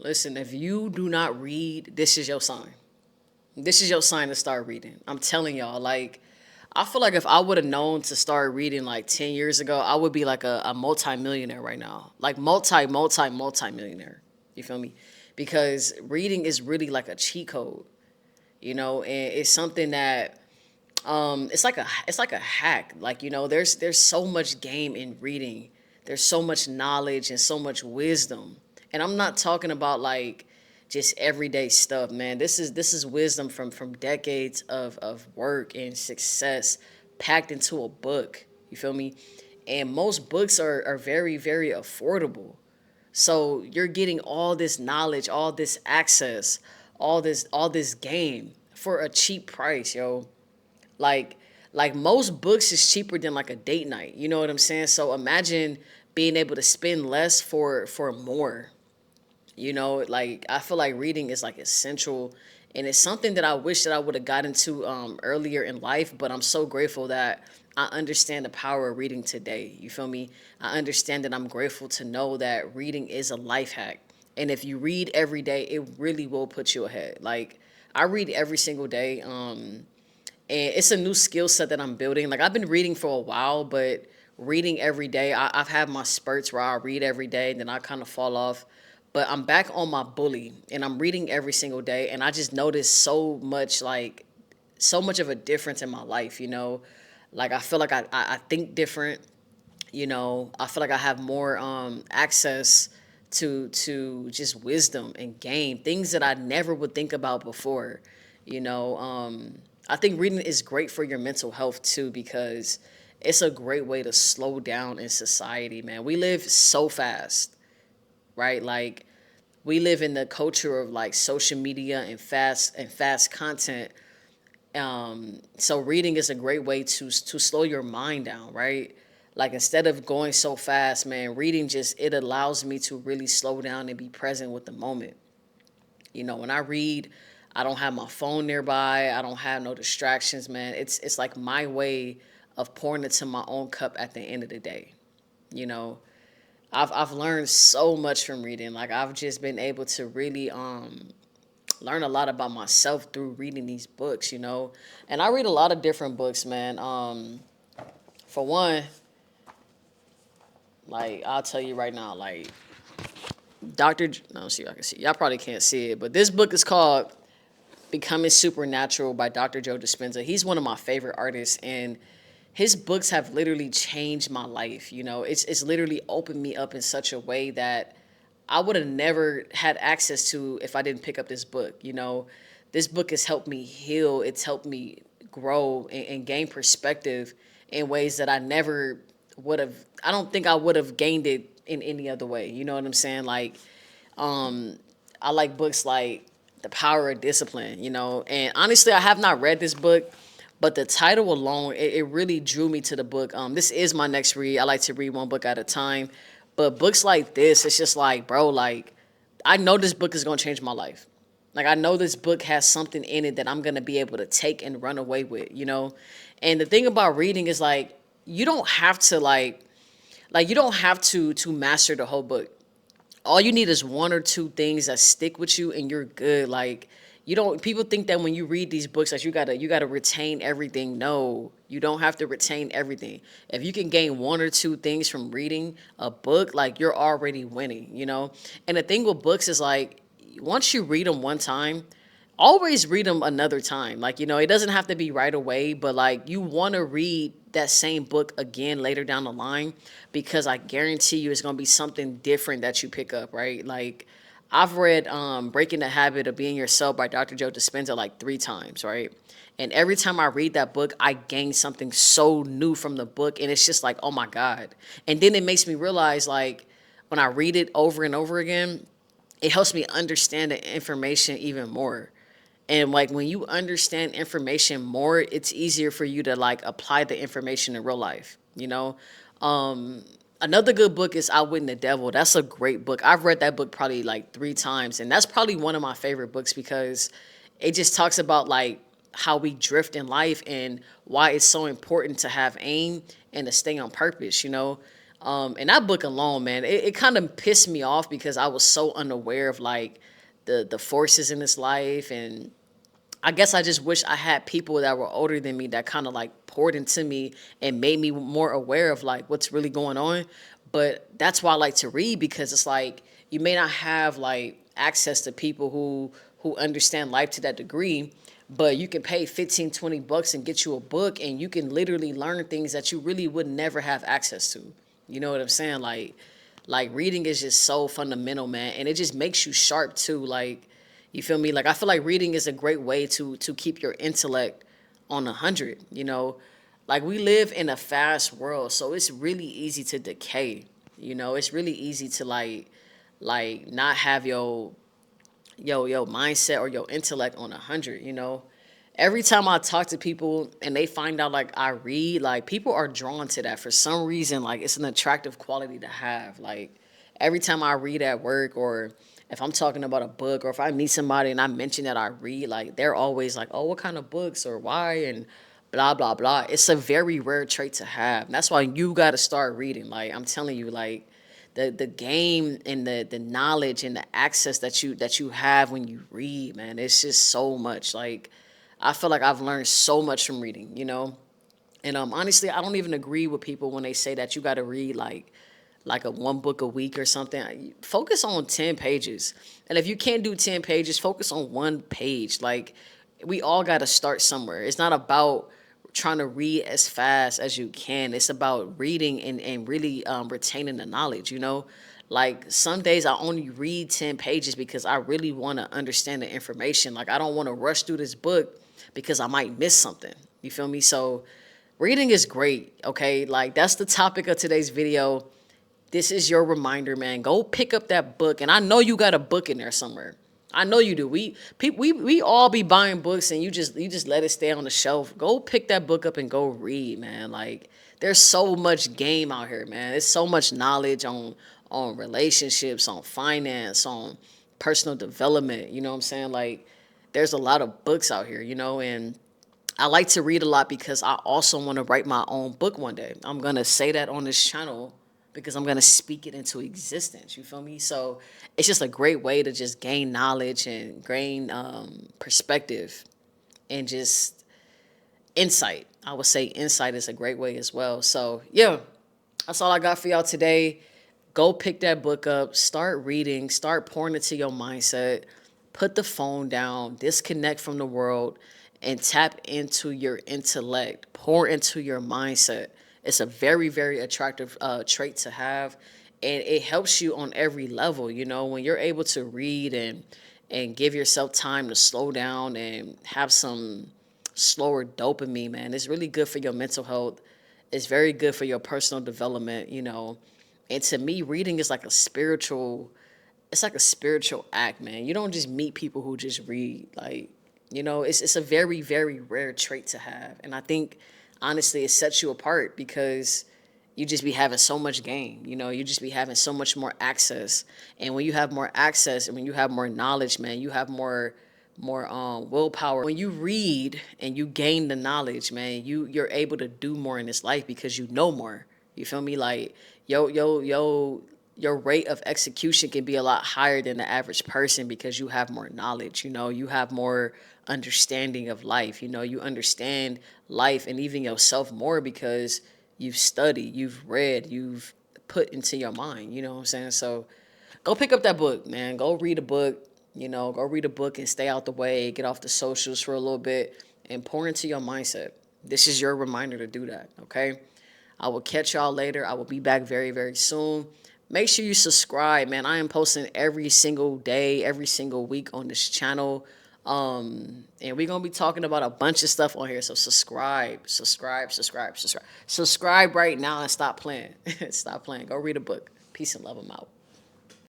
Listen, if you do not read, this is your sign. This is your sign to start reading. I'm telling y'all, like, I feel like if I would have known to start reading like 10 years ago, I would be like a multi-millionaire right now. Like multi-millionaire. You feel me? Because reading is really like a cheat code, and it's something that it's like a hack. Like, there's so much game in reading. There's so much knowledge and so much wisdom. And I'm not talking about like just everyday stuff, man. This is wisdom from decades of work and success packed into a book. You feel me? And most books are very, very affordable. So you're getting all this knowledge, all this access, all this game for a cheap price, yo. Like like most books is cheaper than like a date night. You know what I'm saying? So imagine being able to spend less for more. Like I feel like reading is like essential, and it's something that I wish that I would have got into earlier in life, but I'm so grateful that I understand the power of reading today. You feel me? I understand that I'm grateful to know that reading is a life hack. And if you read every day, it really will put you ahead. Like I read every single day. And it's a new skill set that I'm building. Like I've been reading for a while, but reading every day, I've had my spurts where I read every day, and then I kind of fall off. But I'm back on my bully, and I'm reading every single day, and I just noticed so much of a difference in my life. Like I feel like I think different. I feel like I have more access to just wisdom and game, things that I never would think about before. I think reading is great for your mental health too, because it's a great way to slow down in society, man. We live so fast, right? Like we live in the culture of like social media and fast content. So reading is a great way to slow your mind down, right? Like instead of going so fast, man, reading just it allows me to really slow down and be present with the moment. When I read, I don't have my phone nearby. I don't have no distractions, man. It's like my way of pouring into my own cup at the end of the day. You know, I've learned so much from reading. Like I've just been able to really learn a lot about myself through reading these books. And I read a lot of different books, man. For one, like I'll tell you right now, like Doctor. No, see, I can see. Y'all probably can't see it, but this book is called Becoming Supernatural by Dr. Joe Dispenza. He's one of my favorite artists, and his books have literally changed my life. It's literally opened me up in such a way that I would have never had access to if I didn't pick up this book. This book has helped me heal. It's helped me grow and gain perspective in ways that I never would have. I don't think I would have gained it in any other way. You know what I'm saying? Like, I like books like The Power of Discipline, And honestly, I have not read this book, but the title alone, it really drew me to the book. This is my next read. I like to read one book at a time. But books like this, it's just like, bro, like, I know this book is going to change my life. Like, I know this book has something in it that I'm going to be able to take and run away with. And the thing about reading is, like, you don't have to, you don't have to master the whole book. All you need is one or two things that stick with you and you're good. Like you don't people think that when you read these books that you gotta retain everything. No, you don't have to retain everything. If you can gain one or two things from reading a book, like you're already winning. And the thing with books is like once you read them one time, always read them another time. Like, it doesn't have to be right away, but like you want to read that same book again later down the line because I guarantee you it's going to be something different that you pick up, right? Like, I've read Breaking the Habit of Being Yourself by Dr. Joe Dispenza like 3 times, right? And every time I read that book, I gain something so new from the book. And it's just like, oh my God. And then it makes me realize, like, when I read it over and over again, it helps me understand the information even more. And like when you understand information more, it's easier for you to like apply the information in real life. Another good book is Outwitting the Devil. That's a great book. I've read that book probably like 3 times, and that's probably one of my favorite books because it just talks about like how we drift in life and why it's so important to have aim and to stay on purpose. And that book alone, man, it kind of pissed me off because I was so unaware of like the forces in this life. And I guess I just wish I had people that were older than me that kind of like poured into me and made me more aware of like what's really going on. But that's why I like to read, because it's like you may not have like access to people who understand life to that degree, but you can pay 15, 20 bucks and get you a book, and you can literally learn things that you really would never have access to. You know what I'm saying? Like reading is just so fundamental, man, and it just makes you sharp too. Like, you feel me? Like, I feel like reading is a great way to keep your intellect on 100. You know, like we live in a fast world, so it's really easy to decay. You know, it's really easy to like not have your mindset or your intellect on 100. You know, every time I talk to people and they find out like I read, like people are drawn to that for some reason. Like, it's an attractive quality to have. Like, every time I read at work, or if I'm talking about a book, or if I meet somebody and I mention that I read, like they're always like, "Oh, what kind of books or why?" and blah blah blah. It's a very rare trait to have. That's why you got to start reading. Like, I'm telling you, like the game and the knowledge and the access that you have when you read, man, it's just so much. Like, I feel like I've learned so much from reading, you know? And honestly, I don't even agree with people when they say that you got to read like a one book a week or something. Focus on 10 pages. And if you can't do 10 pages, focus on one page. Like, we all got to start somewhere. It's not about trying to read as fast as you can. It's about reading and really retaining the knowledge, you know? Like, some days I only read 10 pages because I really want to understand the information. Like, I don't want to rush through this book because I might miss something. You feel me? So reading is great, okay? Like, that's the topic of today's video. This is your reminder, man. Go pick up that book, and I know you got a book in there somewhere. I know you do. We all be buying books, and you just let it stay on the shelf. Go pick that book up and go read, man. Like, there's so much game out here, man. There's so much knowledge on relationships, on finance, on personal development. You know what I'm saying? Like, there's a lot of books out here, you know, and I like to read a lot because I also want to write my own book one day. I'm going to say that on this channel because I'm going to speak it into existence. You feel me? So it's just a great way to just gain knowledge and gain perspective and just insight. I would say insight is a great way as well. So, yeah, that's all I got for y'all today. Go pick that book up, start reading, start pouring into your mindset, put the phone down, disconnect from the world, and tap into your intellect, pour into your mindset. It's a very, very attractive trait to have, and it helps you on every level. You know, when you're able to read and give yourself time to slow down and have some slower dopamine, man, it's really good for your mental health. It's very good for your personal development, you know. And to me, reading is like a spiritual, it's like a spiritual act, man. You don't just meet people who just read. Like, you know, it's a very, very rare trait to have. And I think honestly it sets you apart because you just be having so much game, you know, you just be having so much more access. And when you have more access and when you have more knowledge, man, you have more willpower. When you read and you gain the knowledge, man, you're able to do more in this life because you know more. You feel me? Like, your rate of execution can be a lot higher than the average person because you have more knowledge. You know, you have more understanding of life. You know, you understand life and even yourself more because you've studied, you've read, you've put into your mind. You know what I'm saying? So go pick up that book, man. Go read a book. You know, go read a book and stay out the way, get off the socials for a little bit, and pour into your mindset. This is your reminder to do that, okay? I will catch y'all later. I will be back very, very soon. Make sure you subscribe, man. I am posting every single day, every single week on this channel. And we're gonna be talking about a bunch of stuff on here. So subscribe, subscribe, subscribe, subscribe. Subscribe right now and stop playing. Stop playing. Go read a book. Peace and love. I'm out.